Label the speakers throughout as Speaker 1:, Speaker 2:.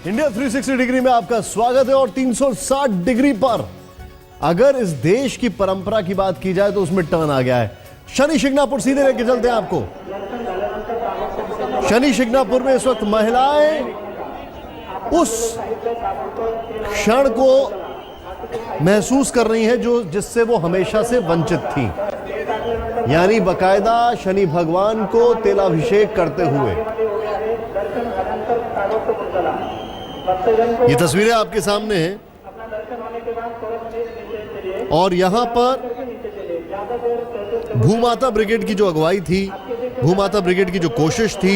Speaker 1: India 360 degree में आपका स्वागत है। और 360 डिग्री पर अगर इस देश की परंपरा की बात की जाए तो उसमें टर्न आ गया है। शनि शिंगणापुर सीधे लेके चलते हैं आपको। शनि शिंगणापुर में इस वक्त महिलाएं उस क्षण को महसूस कर रही हैं जिससे वो हमेशा से वंचित थी, यानी बकायदा शनि भगवान को तेलाभिषेक करते हुए। ये तस्वीरें आपके सामने हैं और यहां पर भूमाता ब्रिगेड की जो अगुवाई थी, भूमाता ब्रिगेड की जो कोशिश थी,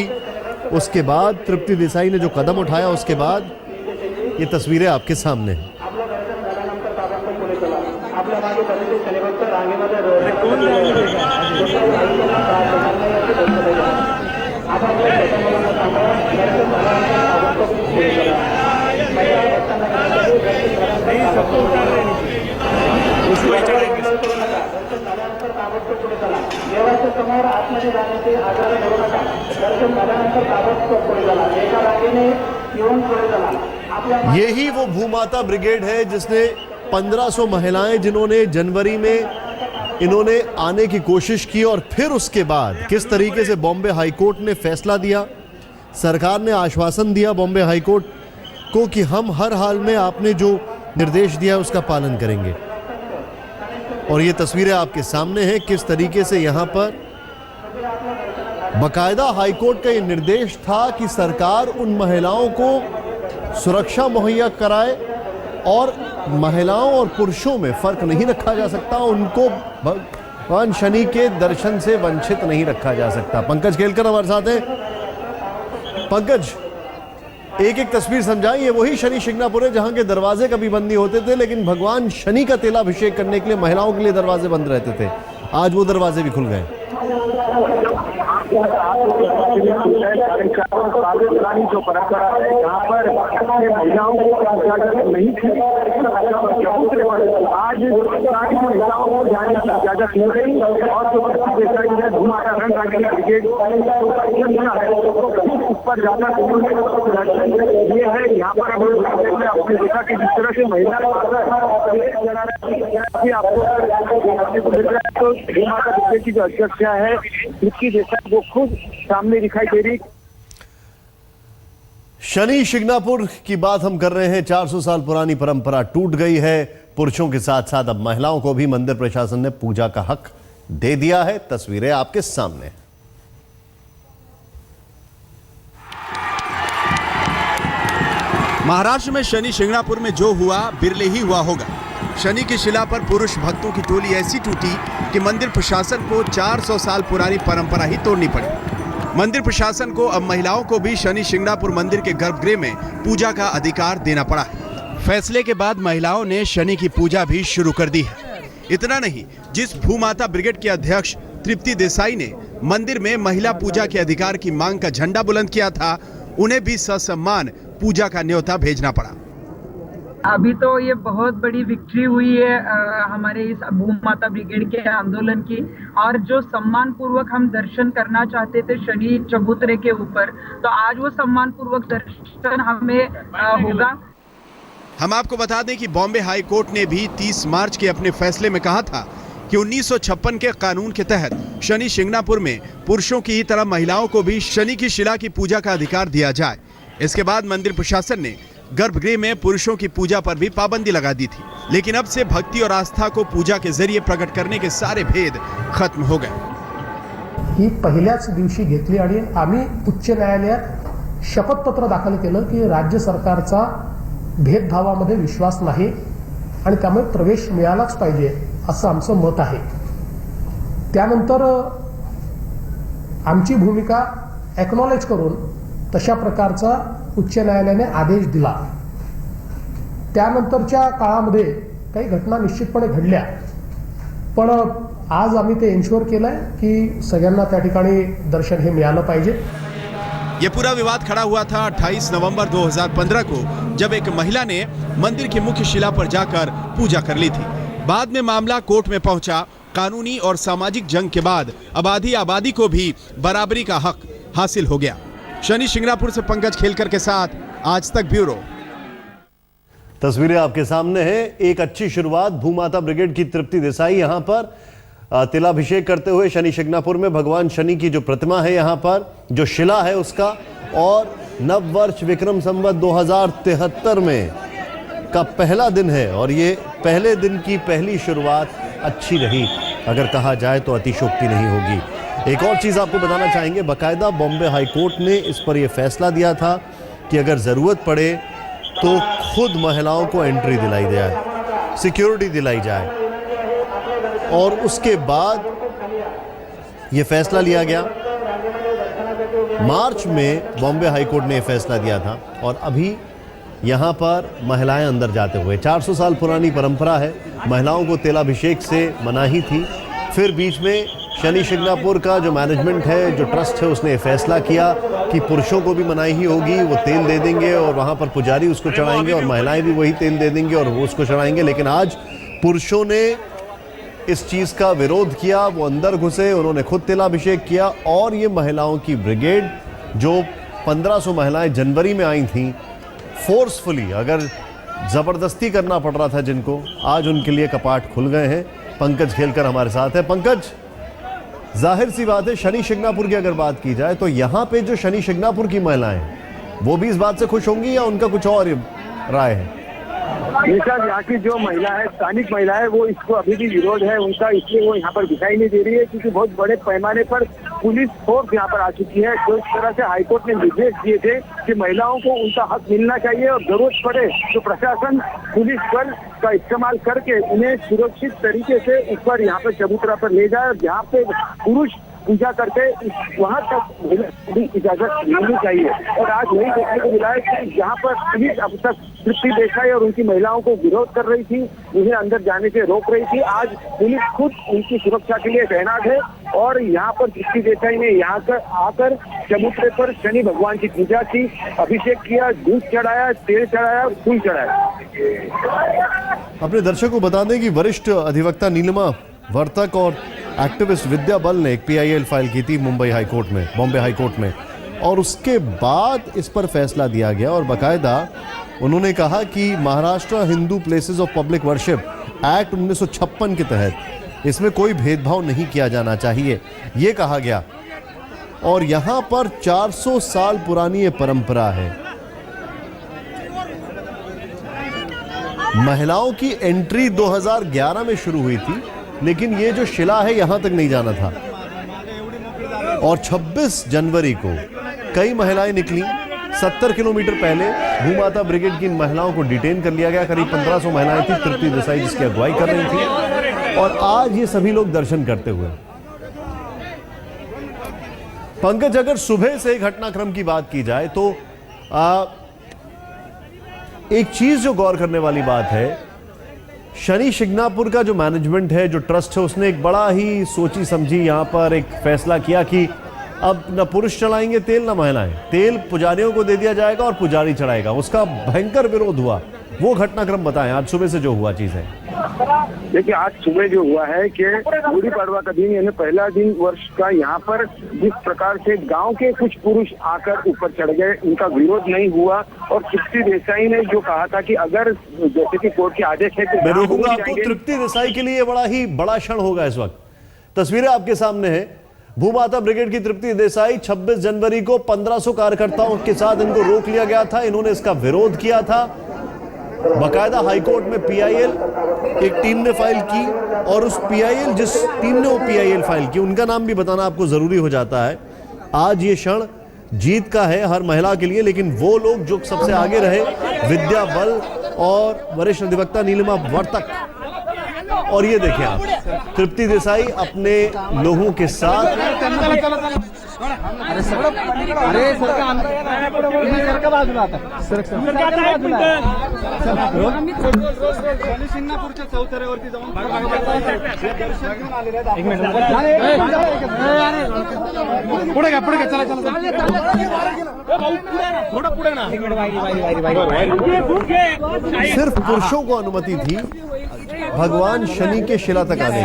Speaker 1: उसके बाद तृप्ति देसाई ने जो कदम उठाया, उसके बाद ये तस्वीरें आपके सामने हैं। यही वो भूमाता ब्रिगेड है जिसने 1500 महिलाएं जिन्होंने जनवरी में इन्होंने आने की कोशिश की और फिर उसके बाद किस तरीके से बॉम्बे हाईकोर्ट ने फैसला दिया, सरकार ने आश्वासन दिया बॉम्बे हाईकोर्ट को कि हम हर हाल में आपने जो निर्देश दिया उसका पालन करेंगे। और ये तस्वीरें आपके सामने हैं किस तरीके से यहां पर बकायदा हाईकोर्ट का ये निर्देश था कि सरकार उन महिलाओं को सुरक्षा मुहैया कराए और महिलाओं और पुरुषों में फर्क नहीं रखा जा सकता, उनको भगवान शनि के दर्शन से वंचित नहीं रखा जा सकता। पंकज खेलकर हमारे साथ हैं। पंकज, एक एक तस्वीर समझाइए। वही शनि शिंगणापुर है जहां के दरवाजे कभी बंद नहीं होते थे, लेकिन भगवान शनि का तेलाभिषेक करने के लिए महिलाओं के लिए दरवाजे बंद रहते थे। आज वो दरवाजे भी खुल गए।
Speaker 2: जो परंपरा है यहाँ पर महिलाओं को नहीं थी, आज महिलाओं को इजाजत मिल गई और जो भूमाता ब्रिगेड ऊपर जाना ये है। यहाँ पर आपने देखा कि जिस तरह से महिला तो भूमाता ब्रिगेड की जो अध्यक्ष है तृप्ति देसाई वो खुद सामने दिखाई दे रही।
Speaker 1: शनि शिंगणापुर की बात हम कर रहे हैं। 400 साल पुरानी परंपरा टूट गई है। पुरुषों के साथ साथ अब महिलाओं को भी मंदिर प्रशासन ने पूजा का हक दे दिया है। तस्वीरें आपके सामने।
Speaker 3: महाराष्ट्र में शनि शिंगणापुर में जो हुआ बिरले ही हुआ होगा। शनि की शिला पर पुरुष भक्तों की टोली ऐसी टूटी कि मंदिर प्रशासन को 400 साल पुरानी परंपरा ही तोड़नी पड़ी। मंदिर प्रशासन को अब महिलाओं को भी शनि शिंगणापुर मंदिर के गर्भगृह में पूजा का अधिकार देना पड़ा है। फैसले के बाद महिलाओं ने शनि की पूजा भी शुरू कर दी है। इतना नहीं, जिस भूमाता ब्रिगेड के अध्यक्ष तृप्ति देसाई ने मंदिर में महिला पूजा के अधिकार की मांग का झंडा बुलंद किया था, उन्हें भी ससम्मान पूजा का न्योता भेजना पड़ा।
Speaker 4: अभी तो ये बहुत बड़ी विक्ट्री हुई है हमारे इस भूमाता ब्रिगेड के आंदोलन की, और जो सम्मान पूर्वक हम दर्शन करना चाहते थे शनि चबूतरे के ऊपर, तो आज वो सम्मान पूर्वक दर्शन हमें होगा।
Speaker 3: हम आपको बता दें कि बॉम्बे हाई कोर्ट ने भी 30 मार्च के अपने फैसले में कहा था कि 1956 के कानून के तहत शनि शिंगणापुर में पुरुषों की ही तरह महिलाओं को भी शनि की शिला की पूजा का अधिकार दिया जाए। इसके बाद मंदिर प्रशासन ने गर्भगृह में पुरुषों की पूजा पर भी पाबंदी लगा दी थी, लेकिन अब से भक्ति और आस्था को पूजा के जरिए प्रकट करने के सारे भेद खत्म हो गए।
Speaker 5: ही पहिल्याच दिवशी घेतली आणि आम्ही उच्च न्यायालयात शपथपत्र दाखल केलं की राज्य सरकारचा भेदभावामध्ये विश्वास नाही आणि त्यामुळे प्रवेश मिळालाच पाहिजे असं आमचं मत आहे। त्यानंतर आमची भूमिका एक्नॉलेज करून तशा प्रकारचा उच्च न्यायालयाने आदेश दिला। त्यानंतरच्या काळामध्ये काही घटना निश्चितपणे घडल्या, पण आज आम्ही ते एन्श्योर केलंय की सगळ्यांना त्या ठिकाणी दर्शन हे मिळालं पाहिजे।
Speaker 3: ये पूरा विवाद खड़ा हुआ था 28 नवंबर 2015 को, जब एक महिला ने मंदिर की मुख्य शिला पर जाकर पूजा कर ली थी। बाद में मामला कोर्ट में पहुंचा। कानूनी और सामाजिक जंग के बाद आबादी को भी बराबरी का हक हासिल हो गया। शनि शिंगणापुर से पंकज खेलकर के साथ आज तक ब्यूरो।
Speaker 1: तस्वीरें आपके सामने हैं। एक अच्छी शुरुआत भूमाता ब्रिगेड की तृप्ति देसाई यहां पर तिलाभिषेक करते हुए शनि शिंगणापुर में भगवान शनि की जो प्रतिमा है यहां पर जो शिला है उसका, और नव वर्ष विक्रम संवत 2073 में का पहला दिन है और ये पहले दिन की पहली शुरुआत अच्छी रही अगर कहा जाए तो अतिशोक्ति नहीं होगी। एक और चीज़ आपको बताना चाहेंगे, बाकायदा बॉम्बे हाई कोर्ट ने इस पर यह फैसला दिया था कि अगर ज़रूरत पड़े तो खुद महिलाओं को एंट्री दिलाई जाए, सिक्योरिटी दिलाई जाए, और उसके बाद ये फैसला लिया गया। मार्च में बॉम्बे हाई कोर्ट ने यह फैसला दिया था और अभी यहाँ पर महिलाएं अंदर जाते हुए 400 साल पुरानी परंपरा है, महिलाओं को तेलाभिषेक से मनाही थी। फिर बीच में शनि शिंगणापुर का जो मैनेजमेंट है, जो ट्रस्ट है, उसने फैसला किया कि पुरुषों को भी मनाही ही होगी, वो तेल दे देंगे और वहाँ पर पुजारी उसको चढ़ाएंगे और महिलाएं भी वही तेल दे देंगे और वो उसको चढ़ाएंगे। लेकिन आज पुरुषों ने इस चीज़ का विरोध किया, वो अंदर घुसे, उन्होंने खुद तेलाभिषेक किया और ये महिलाओं की ब्रिगेड जो 1500 महिलाएं जनवरी में आई थीं, फोर्सफुली, अगर ज़बरदस्ती करना पड़ रहा था जिनको, आज उनके लिए कपाट खुल गए हैं। पंकज खेलकर हमारे साथ है। पंकज, जाहिर सी बात है शनि शिंगणापुर की अगर बात की जाए तो यहाँ पे जो शनि शिंगणापुर की महिलाएं हैं वो भी इस बात से खुश होंगी या उनका कुछ और राय है?
Speaker 2: सर, यहाँ की जो महिला है, स्थानिक महिला है, वो इसको अभी भी विरोध है उनका, इसलिए वो यहाँ पर दिखाई नहीं दे रही है क्योंकि बहुत बड़े पैमाने पर पुलिस फोर्स यहाँ पर आ चुकी है। जो इस तरह से हाईकोर्ट ने निर्देश दिए थे कि महिलाओं को उनका हक मिलना चाहिए और जरूरत पड़े तो प्रशासन पुलिस बल का इस्तेमाल करके उन्हें सुरक्षित तरीके से ऊपर यहाँ पर चबूतरा पर ले जाए और जहाँ पे पुरुष पूजा करके वहाँ तक भी इजाजत मिलनी चाहिए। और आज वही देखने को मिला है कि जहाँ पर पुलिस अब तक तृप्ति देसाई और उनकी महिलाओं को विरोध कर रही थी, उन्हें अंदर जाने से रोक रही थी, आज पुलिस खुद उनकी सुरक्षा के लिए तैनात है और यहाँ पर तृप्ति देसाई ने यहाँ कर आकर चबूतरे पर शनि भगवान की पूजा की, अभिषेक किया, दूध चढ़ाया, तेल चढ़ाया, फूल चढ़ाया।
Speaker 1: अपने दर्शकों को बता दें कि वरिष्ठ अधिवक्ता नीलिमा वर्तक और एक्टिविस्ट विद्या बल ने एक PIL फाइल की थी बॉम्बे हाई कोर्ट में और उसके बाद इस पर फैसला दिया गया और बाकायदा उन्होंने कहा कि Maharashtra Hindu places of public worship act 1956 के तहत इसमें कोई भेदभाव नहीं किया जाना चाहिए, ये कहा गया। और यहाँ पर 400 साल पुरानी ये परंपरा है। महिलाओं की एंट्री 2011 में शुरू हुई थी, लेकिन ये जो शिला है यहां तक नहीं जाना था और 26 जनवरी को कई महिलाएं निकली। 70 किलोमीटर पहले भूमाता ब्रिगेड की इन महिलाओं को डिटेन कर लिया गया। करीब 1500 महिलाएं थी, तृप्ति देसाई जिसकी अगुवाई कर रही थी, और आज ये सभी लोग दर्शन करते हुए। पंकज, अगर सुबह से घटनाक्रम की बात की जाए तो एक चीज जो गौर करने वाली बात है, शनि शिंगणापुर का जो मैनेजमेंट है, जो ट्रस्ट है, उसने एक बड़ा ही सोची समझी यहाँ पर एक फैसला किया कि अब न पुरुष चढ़ाएंगे तेल न महिलाएं, तेल पुजारियों को दे दिया जाएगा और पुजारी चढ़ाएगा। उसका भयंकर विरोध हुआ। वो घटनाक्रम बताएं, आज सुबह से जो हुआ चीज है।
Speaker 2: देखिए, आज सुबह जो हुआ है कि गुड़ी पड़वा का दिन यानी पहला दिन वर्ष का, यहाँ पर जिस प्रकार से गांव के कुछ पुरुष आकर ऊपर चढ़ गए, उनका विरोध नहीं हुआ और तृप्ति देसाई ने जो कहा था कि अगर जैसे कि कोर्ट के आदेश है तो
Speaker 1: मैं रोकूंगा आपको। तृप्ति देसाई के लिए बड़ा क्षण होगा इस वक्त। तस्वीरें आपके सामने है। भूमाता ब्रिगेड की तृप्ति देसाई 26 जनवरी को 1500 कार्यकर्ताओं के साथ इनको रोक लिया गया था। इन्होंने इसका विरोध किया था। बाकायदा हाईकोर्ट में PIL एक टीम ने फाइल की और उस PIL जिस टीम ने वो PIL फाइल की, उनका नाम भी बताना आपको जरूरी हो जाता है। आज ये क्षण जीत का है हर महिला के लिए, लेकिन वो लोग जो सबसे आगे रहे, विद्या बल और वरिष्ठ अधिवक्ता नीलिमा वर्तक, और ये देखें आप, तृप्ति देसाई अपने लोगों के साथ। सिर्फ पुरुषों को अनुमति थी भगवान शनि के शिला तक आने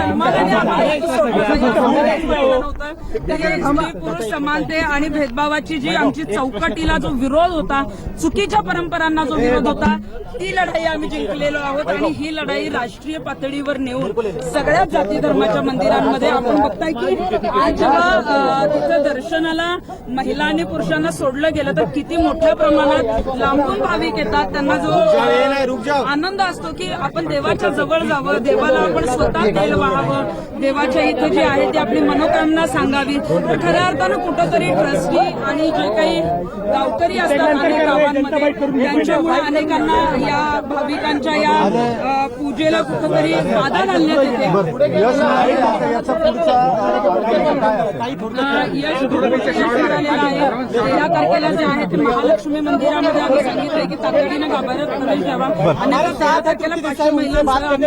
Speaker 6: पुरुष समानते आणि भेदभावाची जी आमची चौकटीला जो विरोध होता, चुकीच्या परंपरांना जो विरोध होता, ती लढाई आम्ही जिंकलेलो आहोत आणि ही लढाई राष्ट्रीय पातळीवर नेऊन सगळ्या जाती धर्माच्या मंदिरांमध्ये आपण बघताय की आज जेव्हा तिथं दर्शनाला महिला आणि पुरुषांना सोडलं गेलं तर किती मोठ्या प्रमाणात लांबून भाविक येतात. त्यांना जो आनंद असतो की आपण देवाच्या जवळ जावं, देवाला आपण स्वतः तेल वाहावं, देवाच्या इथे जे आहे ते आपली मनोकामना सांगावी. तर खऱ्या अर्थानं कुठंतरी ट्रस्टी आणि जे काही गावकरी असतात अनेक गावांमध्ये त्यांच्यामुळे अनेकांना या भाविकांच्या या पूजेला कुठंतरी बाधा घालण्यात येते. यश मिळालेलं आहे. 13 तारखेला जे आहे ते महालक्ष्मी मंदिरामध्ये आम्ही सांगितलंय की तातडीनं गाभाऱ्यात प्रवेश द्यावा. अन्यथा 13 तारखेला 500 महिलांसह आम्ही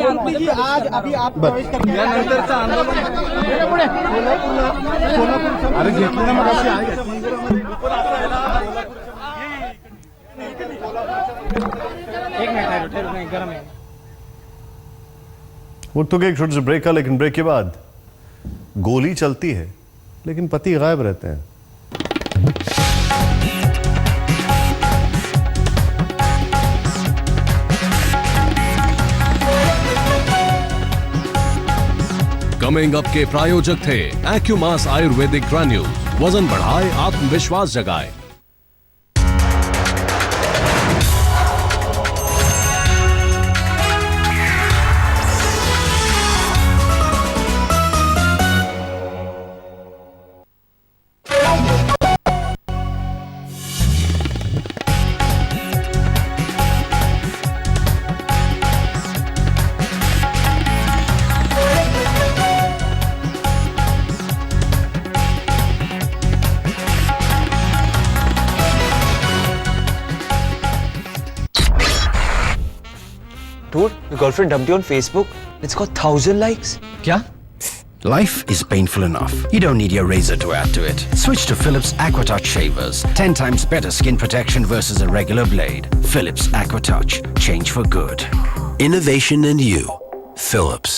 Speaker 1: वो तो एक छोटे से ब्रेक का, लेकिन ब्रेक के बाद गोली चलती है लेकिन पति गायब रहते हैं.
Speaker 7: कमिंग अप के प्रायोजक थे एक्यूमास आयुर्वेदिक ग्रैन्यूल, वजन बढ़ाए, आत्मविश्वास जगाए.
Speaker 8: Dude, your girlfriend dumped you on Facebook. It's got 1,000 likes.
Speaker 9: क्या? Life is painful enough. You don't need your razor to add to it. Switch to Philips AquaTouch shavers. 10 times better skin protection versus a regular blade. Philips AquaTouch. Change for good. Innovation in you. Philips.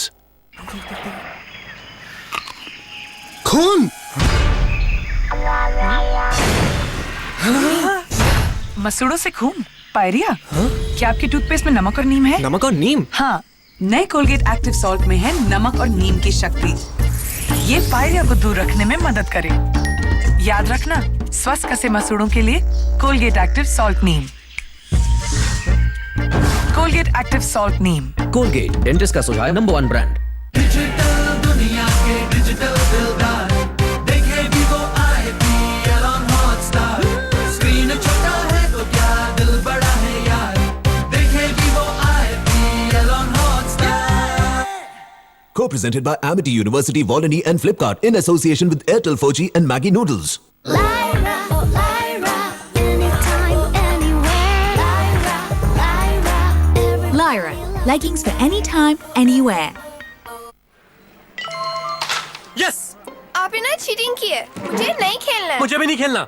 Speaker 10: खून!
Speaker 11: मसूड़ों से खून? Pyorrhoea? क्या आपके toothpaste में नमक और नीम है?
Speaker 8: नमक और नीम?
Speaker 11: हाँ, नए कोलगेट एक्टिव सॉल्ट में है नमक और नीम की शक्ति. ये पायरिया को दूर रखने में मदद करे. याद रखना, स्वस्थ कसे मसूड़ों के लिए कोलगेट एक्टिव सॉल्ट नीम. कोलगेट एक्टिव सॉल्ट नीम.
Speaker 8: कोलगेट, डेंटिस्ट का सुझाव नंबर 1 ब्रांड.
Speaker 12: दुनिया के डिजिटल दिलदार देखे भी वो IPL on Hotstar. स्क्रीन छोटा है तो क्या दिल बड़ा है यार, देखे भी वो IPL on Hotstar.
Speaker 13: Co-presented by Amity University, Volney and Flipkart in association with Airtel 4G and Maggie Noodles.
Speaker 14: Lyra, oh Lyra, anytime, anywhere. Lyra,
Speaker 15: Lyra, leggings for anytime, anywhere.
Speaker 8: Yes!
Speaker 14: आपने ना चीटिंग की है. मुझे नहीं खेलना.
Speaker 8: मुझे भी नहीं खेलना.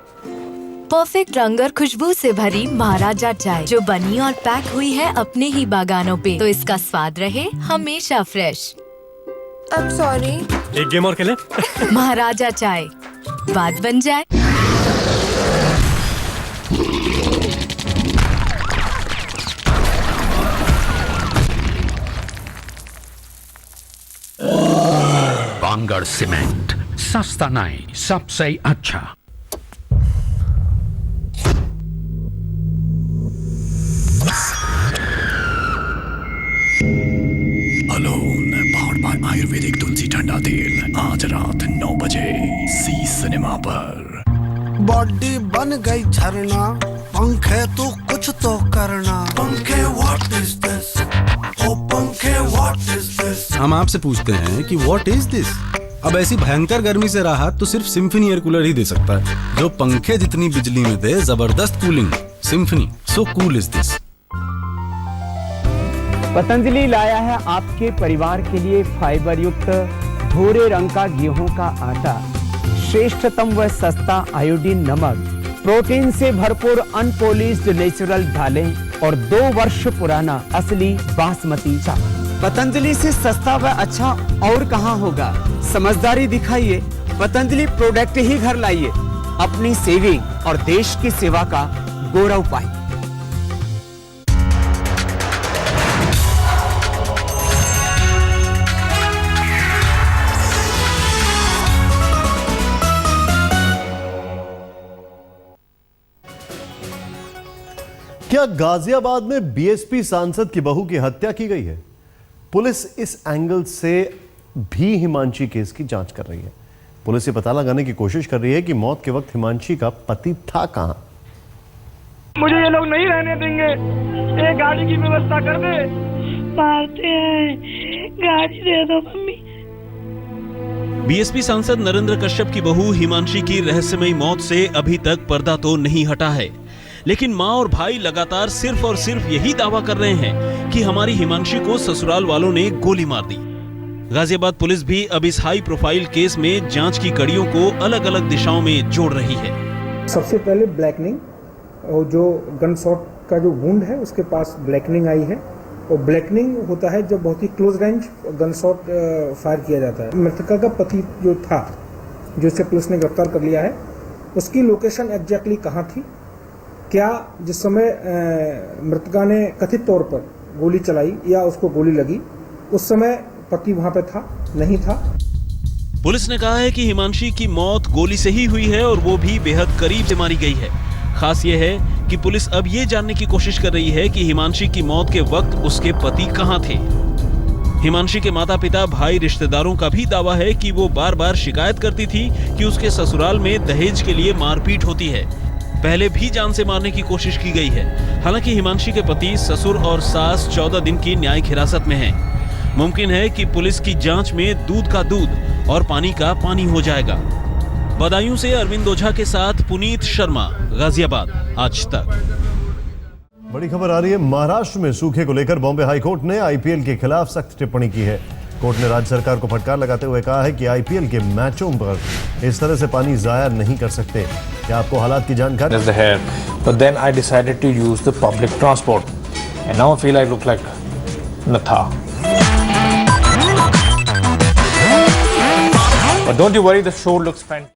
Speaker 15: परफेक्ट रंग और खुशबू से भरी महाराजा चाय जो बनी और पैक हुई है अपने ही बागानों पे, तो इसका स्वाद रहे हमेशा फ्रेश.
Speaker 14: I'm sorry.
Speaker 8: एक गेम और खेलें?
Speaker 15: महाराजा चाय, बात बन जाए.
Speaker 16: बांगड़ सीमेंट, सस्ता नहीं, सबसे अच्छा.
Speaker 9: Alone, powered by आयुर्वेदिक तुलसी ठंडा तेल. आज रात 9 बजे सी सिनेमा पर.
Speaker 10: बॉडी बन गई झरना, पंखे तू कुछ तो करना. पंखे व्हाट इज दिस? ओ पंखे व्हाट इज दिस?
Speaker 3: हम आपसे पूछते हैं कि व्हाट इज दिस? अब ऐसी भयंकर गर्मी से राहत तो सिर्फ सिम्फनी एयर कूलर ही दे सकता है, जो पंखे जितनी बिजली में दे जबरदस्त cooling. Symphony, so cool is this.
Speaker 17: Patanjali लाया है आपके परिवार के लिए फाइबर युक्त भूरे रंग का गेहूं का आटा, श्रेष्ठतम व सस्ता आयोडीन नमक, प्रोटीन से भरपूर अनपॉलिश्ड नेचुरल दालें और 2 वर्ष पुराना असली बासमती चावल. पतंजलि से सस्ता व अच्छा और कहाँ होगा। समझदारी दिखाइए, पतंजलि प्रोडक्ट ही घर लाइए। अपनी सेविंग और देश की सेवा का गौरव पाइए।
Speaker 1: क्या गाजियाबाद में बीएसपी सांसद की बहू की हत्या की गई है? पुलिस इस एंगल से भी हिमांशी केस की जांच कर रही है। पुलिस ये पता लगाने की कोशिश कर रही है कि मौत के वक्त हिमांशी का पति था कहां।
Speaker 18: मुझे ये लोग नहीं रहने देंगे, एक गाड़ी की व्यवस्था कर दे।
Speaker 19: मारते हैं, गाड़ी दे दो मम्मी।
Speaker 20: बीएसपी सांसद नरेंद्र कश्यप की बहू हिमांशी की रहस्यमयी मौत से अभी तक पर्दा तो नहीं हटा है, लेकिन मां और भाई लगातार सिर्फ और सिर्फ यही दावा कर रहे हैं कि हमारी हिमांशी को ससुराल वालों ने गोली मार दी। गाजियाबाद पुलिस भी अब इस हाई प्रोफाइल केस में जांच की कड़ियों को अलग अलग दिशाओं में जोड़ रही है।
Speaker 21: सबसे पहले ब्लैकनिंग, और जो गन शॉट का जो वुंड है उसके पास ब्लैकनिंग आई है। और ब्लैकनिंग होता है जब बहुत ही close range gun shot fire किया जाता है। मृतका का पति जो था, जिसे पुलिस ने गिरफ्तार कर लिया है, उसकी लोकेशन एग्जैक्टली कहाँ थी, क्या जिस समय मृतका ने कथित तौर पर गोली चलाई या उसको गोली लगी उस समय पति वहां पे था, नहीं था।
Speaker 20: पुलिस ने कहा है कि हिमांशी की मौत गोली से ही हुई है और वो भी बेहद करीब से मारी गई है। खास ये है कि पुलिस अब ये जानने की कोशिश कर रही है कि हिमांशी की मौत के वक्त उसके पति कहां थे। हिमांशी के माता पिता, भाई, रिश्तेदारों का भी दावा है कि वो बार बार शिकायत करती थी कि उसके ससुराल में दहेज के लिए मारपीट होती है। पहले भी जान से मारने की कोशिश की गई है। हालांकि हिमांशी के पति, ससुर और सास 14 दिन की न्यायिक हिरासत में हैं। मुमकिन है कि पुलिस की जांच में दूध का दूध और पानी का पानी हो जाएगा। बदायूं से अरविंद ओझा के साथ पुनीत शर्मा, गाजियाबाद, आज तक।
Speaker 1: बड़ी खबर आ रही है महाराष्ट्र में सूखे को लेकर बॉम्बे हाईकोर्ट ने आईपीएल के खिलाफ सख्त टिप्पणी की है। कोर्ट ने राज्य सरकार को फटकार लगाते हुए कहा है कि आईपीएल के मैचों पर इस तरह से पानी जाया नहीं कर सकते। क्या आपको हालात की जानकारी
Speaker 22: है? But then I decided to use the public transport, and now I feel I look like Natha. But don't you worry, the show looks fantastic.